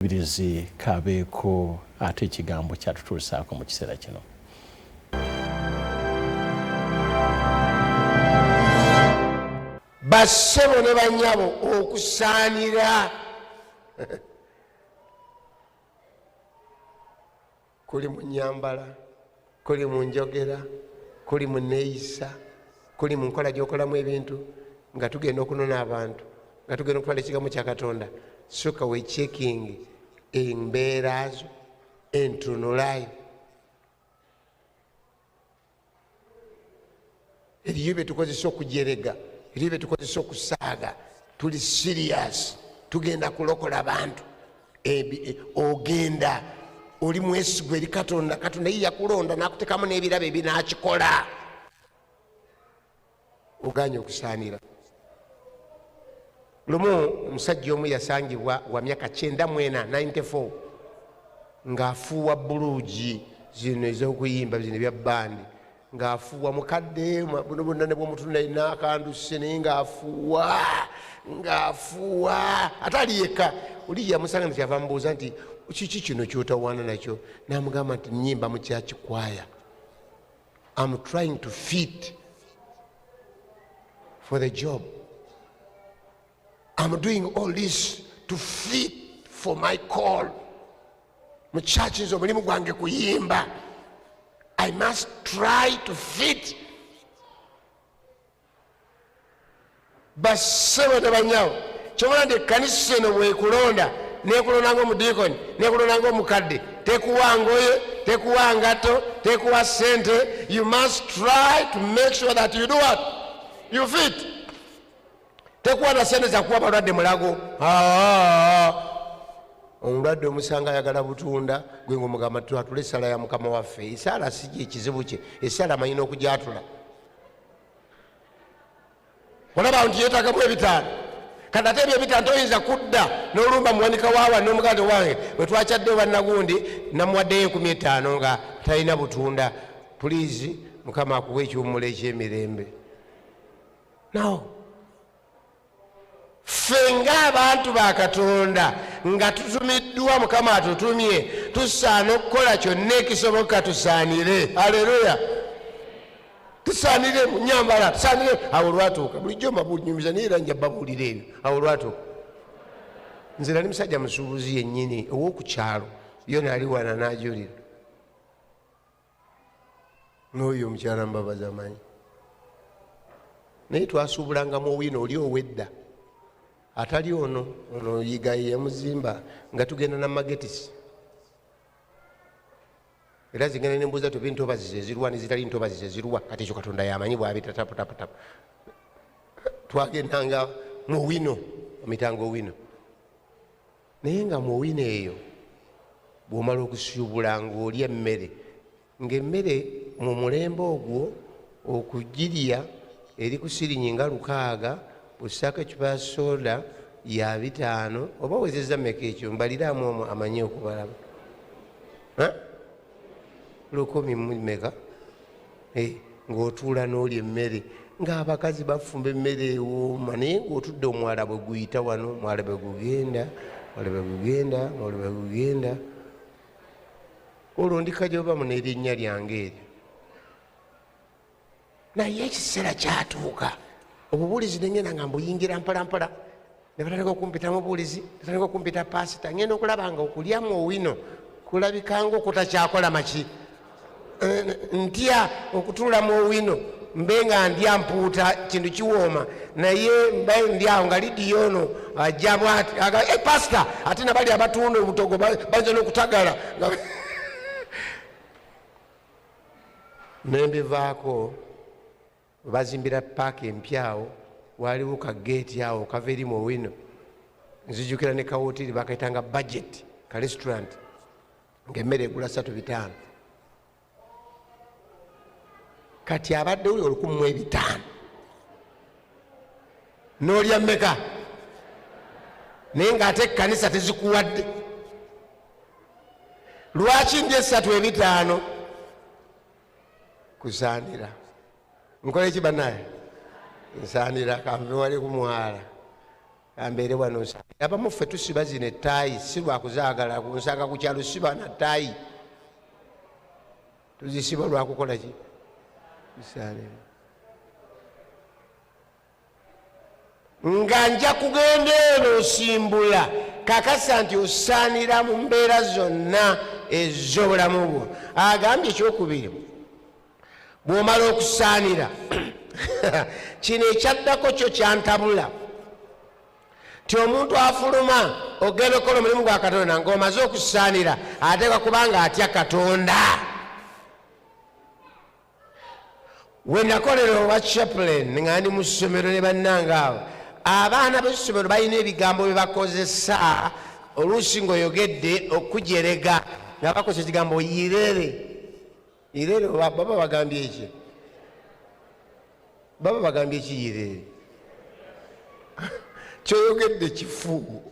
birizi kabeeko ate ekigambo kyatutuusaako mu kiseera kino. Bassebo ne bannyabo okusaanira kuli mu nnyambala, kuli mu njogera, kuli mu neeyisa, kuli mu nkola gy'okolamu ebintu, nga tugenda okunona abantu, nga tugenda okutwala ekigambo kya Katonda. Sooka weekyekkingi embeera zo, entunulayo. Eriyo bye tukozesa okujerega, eriyo bye tukozesa okusaaga. Tuli serious, tugenda kulokola abantu. Ogenda oli mwesigwa eri Katonda, Katonda ye yakulonda n'akuteekamu n'ebirabo ebinaakikola. Oganye okusaanira. Lumu omusajja omu yasangibwa wa myaka 94 ng'afuuwa buluugi zino ez'okuyimba zino ebya bbandi, ng'afuuwa mukadde buno bonna ne bw'omutundu alina akanduse naye ng'afuuwa ate ali yekka. Oli yamusanga nti kyava mubuuza nti kiki kino kyotawaana nakyo? N'amugamba nti nnyimba mu kyakikwaya. I'm trying to fit for the job. I'm doing all this to fit for my call. Mu church nzo mulimu gwange kuyimba. I must try to fit. Bassebo ne banyawo kyobala nti ekkanisa eno bwekulonda nekulonda ng'omudiikoni nekulonda ng'omukadde tekuwa ngoye tekuwa ngato tekuwa sente. You must try to make sure that you do what? You fit. Tekuwa na sente za kuwa balwadde mulago. Omulwadde omusanga ayagala butunda gwe ng'omugamba twatule essala ya Mukama waffe. Essala si ekizibu kye, essala amanyi n'okugyatula. Olaba nti yeetagamu ebitaano. Kati ate ebyo ebitaano toyinza kudda n'olumba muwanika waawa n'omuganda wange bwe twakyaddeyo bannagundi namuwaddeyo 15 nga talina butunda. Please Mukama akuwa ekiwummulo eky'emirembe. No. Ffe ng'abantu ba Katonda nga tutumiddwa Mukama atutumye, tusaana okukola kyonna ekisoboka tusaanire. Haleluya. Tusaanire mu nnyambala, tusaanire awo lwatuuka. Bulijjo mbabunyumiza naye era njaba buulira ebyo. Awo lwatuuka. Nze nali musajja musuubuzi yennyini ow'oku kyalo, yo nali wana n'ajulira. N'oyo omukyala mbabaza amanyi. Naye twasuubulangamu owino oli owedda. Atali ono yiga yamuzimba nga tugenda na magetisi. Era zigenda nembuuza tubi ntobazi zezirwa nezitali ntobazi zezirwa kati ekyo Katonda yamanyi bwabita tapu. Twagendanga mu wino, omitango wino. Naye nga mu wino eyo bw'omala okusuubulanga olya emmere, ng'emmere mu mulembe ogwo okugirya eri ku sirinyi nga 600 busaka ecupa ya soda ya 5 oba wezeza meka ekyo mbaliramu omwo amanyi okubalaba. 10 meka ng'otuula n'olya emmere ng'abakazi bafumba emmere ewooma naye ng'otudde omwala bwe guyita wano omwala bwe gugenda olwo ndikajobamu n'erinnya lyange eryo. Naye ekiseera kyatuuka obubuulizi nengenda nga mbuyingira mpolampola ne batandika okumpita mu buulizi, batandika okumpita pasita. Ngenda okulaba nga okulyamu owino kulabikanga okutakyakola maki. Ntya okutuula mu owino mbe nga ndya mpuuta kintu kiwooma naye mbe ndyawo nga lidiyo ono ajja bwati pasita ate nabali abatunda obutogo banza n'okutagala nembivaako. Bazimbira paaka empyawo waliwo ka geeti awo kava eri mu wino. Nzijukira ne kawoteri bakaitanga budget ka restaurant ng'emmere egula 3-5. Kati abadde uli 1500 n'olya mmeka naye ng'ate ekkanisa tezikuwadde. Lwaki ndya 3-5? Kusaanira. Nkola eki bannaye? Nsaanira kanve wali ku mwala ambeere wano abamu ffe tusiba zino ettaayi si lwakuzaagala kunsanga ku kyalo siba na ttaayi tuzisiba lwakukola ki bisaalewo nga nja kugenda eno osimbula kakasa nti osaanira mu mbeera zonna ez'obulamu bwo. Agambye ekyokubiri bw'omala okusaanira kino ekyaddako kyo kyantabula ti omuntu afuluma ogenda okukola omulimu gwa Katonda ng'omaze okusaanira ateekwa kubanga atya Katonda. we nakolera owa chaplain nga ndi mu ssomero ne bannanga abo abaana b'essomero balina ebigambo bye bakozesa oluusi ng'oyogedde okujerega nga bakozesa ekigambo yirere. Yirere baba bagambye eki? Baba bagambye eki yirere? Kyoyogedde kifu.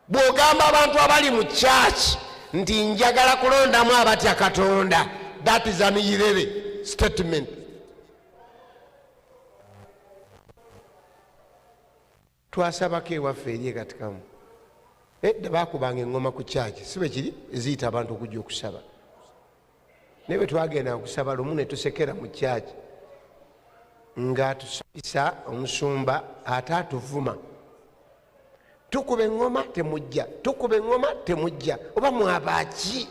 Bw'ogamba abantu abali mu church nti njagala kulondamu abatya Katonda, that is an yirere statement. Twasabako ewaffe eri ekatikamu edda bakubanga engoma ku church si bwe kiri eziyita abantu okujja okusaba naye bwe twagenda okusaba lumu ne tusekera mu church nga tusabisa omusumba ate atuvuma tukuba engoma temujja, tukuba engoma temujja. Oba mwabaki